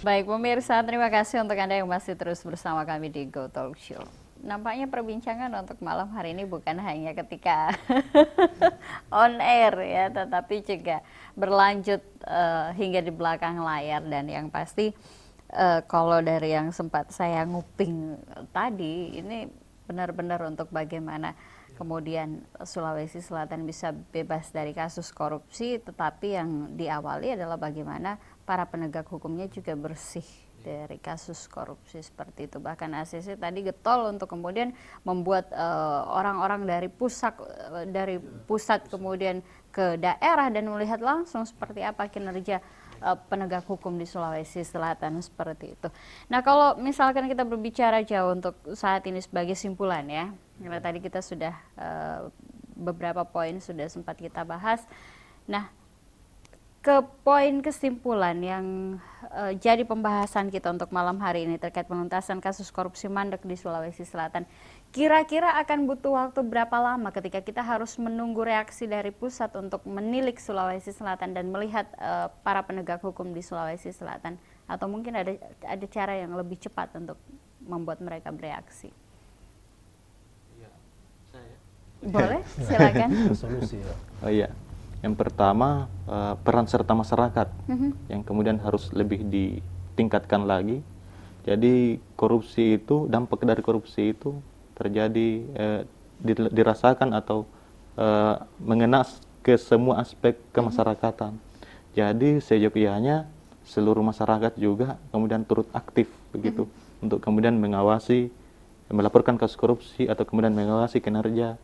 Baik pemirsa, terima kasih untuk Anda yang masih terus bersama kami di Go Talk Show. Nampaknya perbincangan untuk malam hari ini bukan hanya ketika on air ya, tetapi juga berlanjut hingga di belakang layar. Dan yang pasti kalau dari yang sempat saya nguping tadi, ini benar-benar untuk bagaimana kemudian Sulawesi Selatan bisa bebas dari kasus korupsi, tetapi yang diawali adalah bagaimana para penegak hukumnya juga bersih dari kasus korupsi seperti itu. Bahkan ACC tadi getol untuk kemudian membuat orang-orang dari pusat kemudian ke daerah dan melihat langsung seperti apa kinerja penegak hukum di Sulawesi Selatan seperti itu. Nah, kalau misalkan kita berbicara jauh untuk saat ini sebagai simpulan ya, karena tadi kita sudah beberapa poin sudah sempat kita bahas. Nah, ke poin kesimpulan yang jadi pembahasan kita untuk malam hari ini terkait penuntasan kasus korupsi mandek di Sulawesi Selatan. Kira-kira akan butuh waktu berapa lama ketika kita harus menunggu reaksi dari pusat untuk menilik Sulawesi Selatan dan melihat para penegak hukum di Sulawesi Selatan? Atau mungkin ada cara yang lebih cepat untuk membuat mereka bereaksi? Ya, saya. Boleh, silakan. Solusi ya. Oh iya, yang pertama peran serta masyarakat yang kemudian harus lebih ditingkatkan lagi. Jadi korupsi itu, dampak dari korupsi itu terjadi dirasakan atau mengena ke semua aspek kemasyarakatan. Jadi seyogyanya seluruh masyarakat juga kemudian turut aktif begitu untuk kemudian mengawasi, melaporkan kasus korupsi atau kemudian mengawasi kinerja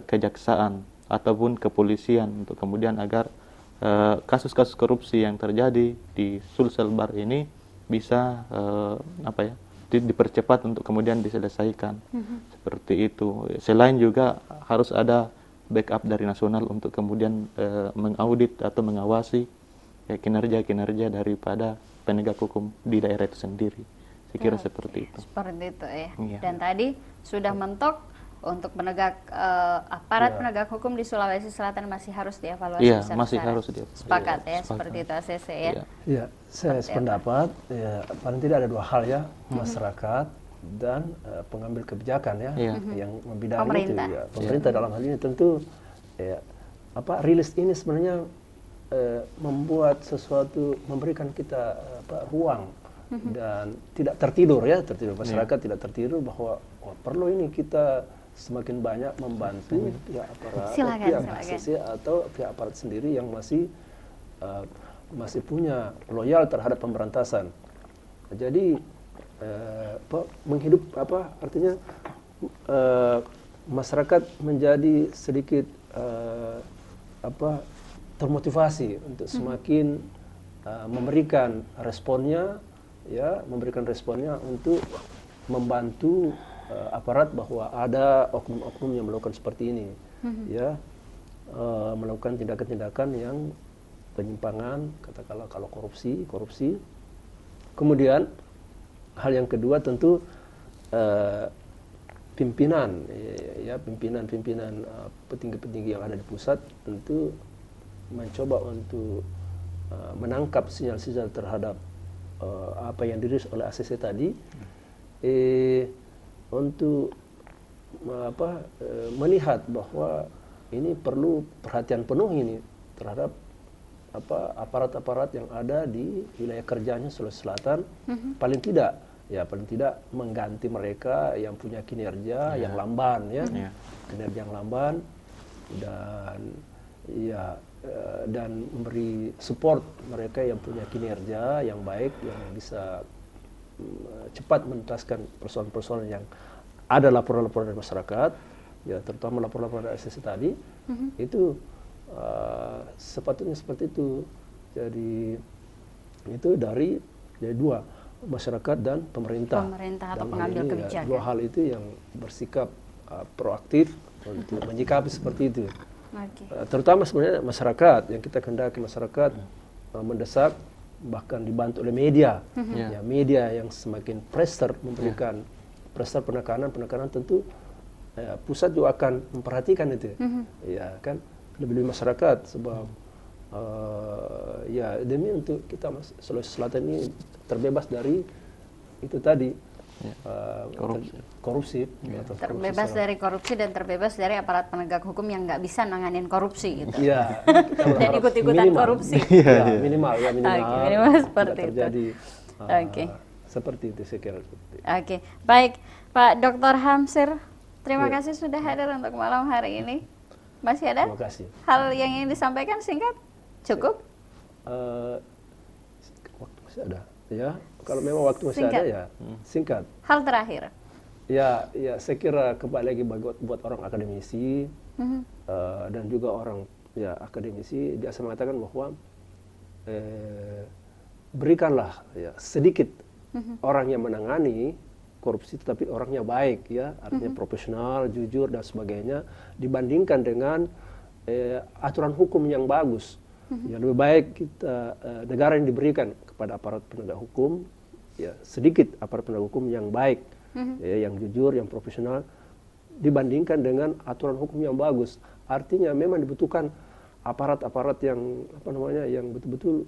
kejaksaan ataupun kepolisian untuk kemudian agar kasus-kasus korupsi yang terjadi di Sulselbar ini bisa dipercepat untuk kemudian diselesaikan. Seperti itu. Selain juga harus ada backup dari nasional untuk kemudian mengaudit atau mengawasi kinerja-kinerja daripada penegak hukum di daerah itu sendiri. Saya kira seperti itu. Seperti itu ya. Iya. Dan tadi sudah mentok untuk aparat penegak hukum di Sulawesi Selatan masih harus dievaluasi Iya, besar-besaran. masih harus dievaluasi. Sepakat ya, Sepakat. seperti itu ACC ya. Ya, saya sependapat. Ya, paling tidak ada dua hal ya, masyarakat dan pengambil kebijakan ya, yang membidangi itu Pemerintah. ya. Pemerintah dalam hal ini tentu ya, rilis ini sebenarnya membuat sesuatu, memberikan kita ruang dan tidak tertidur ya, masyarakat tidak tertidur bahwa perlu ini kita semakin banyak membantu pihak aparat, pihak ACC atau pihak aparat sendiri yang masih punya loyal terhadap pemberantasan. Jadi artinya masyarakat menjadi sedikit termotivasi untuk semakin memberikan responnya untuk membantu aparat bahwa ada oknum-oknum yang melakukan seperti ini, melakukan tindakan-tindakan yang penyimpangan, katakanlah kalau korupsi. Kemudian hal yang kedua tentu pimpinan petinggi-petinggi yang ada di pusat tentu mencoba untuk menangkap sinyal-sinyal terhadap apa yang dirilis oleh ACC tadi. Untuk melihat bahwa ini perlu perhatian penuh ini terhadap aparat-aparat yang ada di wilayah kerjanya Sulawesi Selatan, paling tidak mengganti mereka yang punya kinerja yang lamban kinerja yang lamban, dan memberi support mereka yang punya kinerja yang baik, yang bisa cepat menuntaskan persoalan-persoalan yang ada laporan-laporan dari masyarakat, ya terutama laporan-laporan dari ACC tadi, itu sepatutnya seperti itu. Jadi itu dari dua, masyarakat dan pemerintah. Atau pengambil kebijakan. Dua hal itu yang bersikap proaktif untuk menyikapi seperti itu. Terutama sebenarnya masyarakat, yang kita kehendaki masyarakat mendesak, bahkan dibantu oleh media, media yang semakin pressure memberikan pressure penekanan tentu pusat juga akan memperhatikan itu, ya kan, lebih masyarakat sebab ya demi untuk kita Sulawesi Selatan ini terbebas dari itu tadi korupsi, atau Terbebas korupsi dari korupsi dan terbebas dari aparat penegak hukum yang nggak bisa nanganin korupsi gitu. Iya. Dan ikut-ikutan korupsi. Ya, minimal Oke, minimal tidak seperti itu. terjadi Oke. seperti itu saya kira. Oke, baik Pak Dr. Hamsir, terima Ya. kasih sudah hadir untuk malam hari ini. Masih ada Terima kasih. hal yang ingin disampaikan singkat? Cukup? Waktu masih ada, ya. Kalau memang waktu masih Singkat. ada ya singkat. Hal terakhir. Ya, saya kira kembali lagi buat orang akademisi dan juga orang ya akademisi, dia mengatakan bahwa berikanlah ya sedikit orang yang menangani korupsi, tetapi orangnya baik ya, artinya profesional, jujur dan sebagainya, dibandingkan dengan aturan hukum yang bagus. Ya lebih baik kita negara yang diberikan kepada aparat penegak hukum, ya sedikit aparat penegak hukum yang baik, ya, yang jujur, yang profesional, dibandingkan dengan aturan hukum yang bagus. Artinya memang dibutuhkan aparat-aparat yang apa namanya, yang betul-betul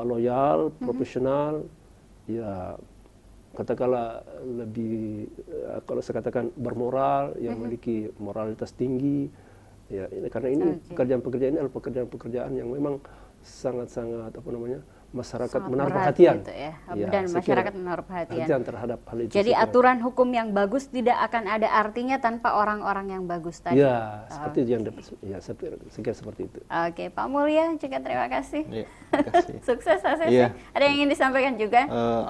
loyal, profesional, ya katakanlah lebih kalau saya katakan bermoral, yang memiliki moralitas tinggi. Ya, karena ini pekerjaan-pekerjaan ini adalah pekerjaan-pekerjaan yang memang sangat-sangat apa namanya, masyarakat Sangat menaruh berat perhatian. gitu ya. Ya, Dan saya masyarakat kira menaruh perhatian. perhatian terhadap hal itu. Jadi saya kira. aturan hukum yang bagus tidak akan ada artinya tanpa orang-orang yang bagus tadi. Ya, seperti yang ya saya kira seperti itu. Oke, Pak Mulya juga terima kasih. Iya, terima kasih. Sukses ACC. Iya. Ada yang ingin disampaikan juga?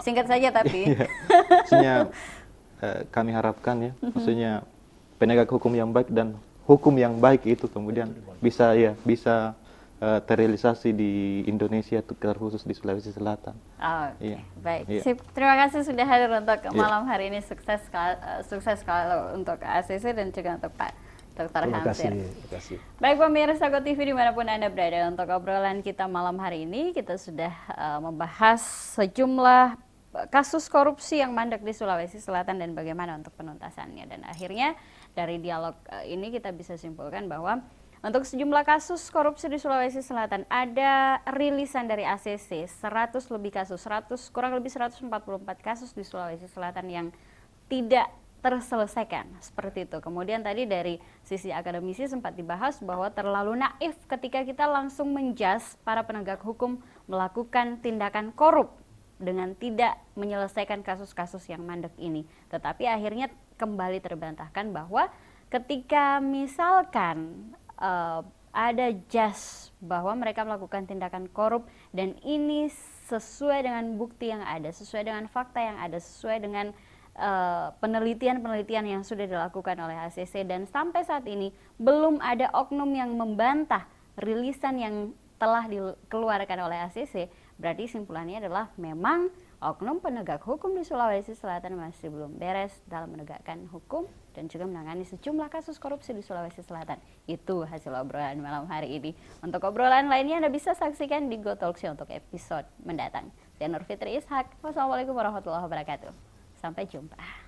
Singkat saja tapi. Iya. Maksudnya kami harapkan ya, maksudnya penegak hukum yang baik dan hukum yang baik itu kemudian bisa terrealisasi di Indonesia, terkhusus di Sulawesi Selatan. Oh, Iya. baik. Iya. Sip. Terima kasih sudah hadir untuk malam hari ini. Sukses kalau untuk ACC dan juga untuk Pak Dr. Terima kasih. Hamsir. Terima kasih. Baik pemirsa Go TV dimanapun Anda berada, untuk obrolan kita malam hari ini kita sudah membahas sejumlah kasus korupsi yang mandek di Sulawesi Selatan dan bagaimana untuk penuntasannya. Dan akhirnya dari dialog ini kita bisa simpulkan bahwa untuk sejumlah kasus korupsi di Sulawesi Selatan ada rilisan dari ACC 100 lebih kasus, kurang lebih 144 kasus di Sulawesi Selatan yang tidak terselesaikan seperti itu. Kemudian tadi dari sisi akademisi sempat dibahas bahwa terlalu naif ketika kita langsung menjas para penegak hukum melakukan tindakan korup dengan tidak menyelesaikan kasus-kasus yang mandek ini. Tetapi akhirnya kembali terbantahkan bahwa ketika misalkan ada jas bahwa mereka melakukan tindakan korup dan ini sesuai dengan bukti yang ada, sesuai dengan fakta yang ada, sesuai dengan penelitian-penelitian yang sudah dilakukan oleh ACC, dan sampai saat ini belum ada oknum yang membantah rilisan yang telah dikeluarkan oleh ACC, berarti simpulannya adalah memang oknum penegak hukum di Sulawesi Selatan masih belum beres dalam menegakkan hukum dan juga menangani sejumlah kasus korupsi di Sulawesi Selatan. Itu hasil obrolan malam hari ini. Untuk obrolan lainnya Anda bisa saksikan di Go Talk Show untuk episode mendatang. Saya Nur Fitri Ishak. Wassalamualaikum warahmatullahi wabarakatuh. Sampai jumpa.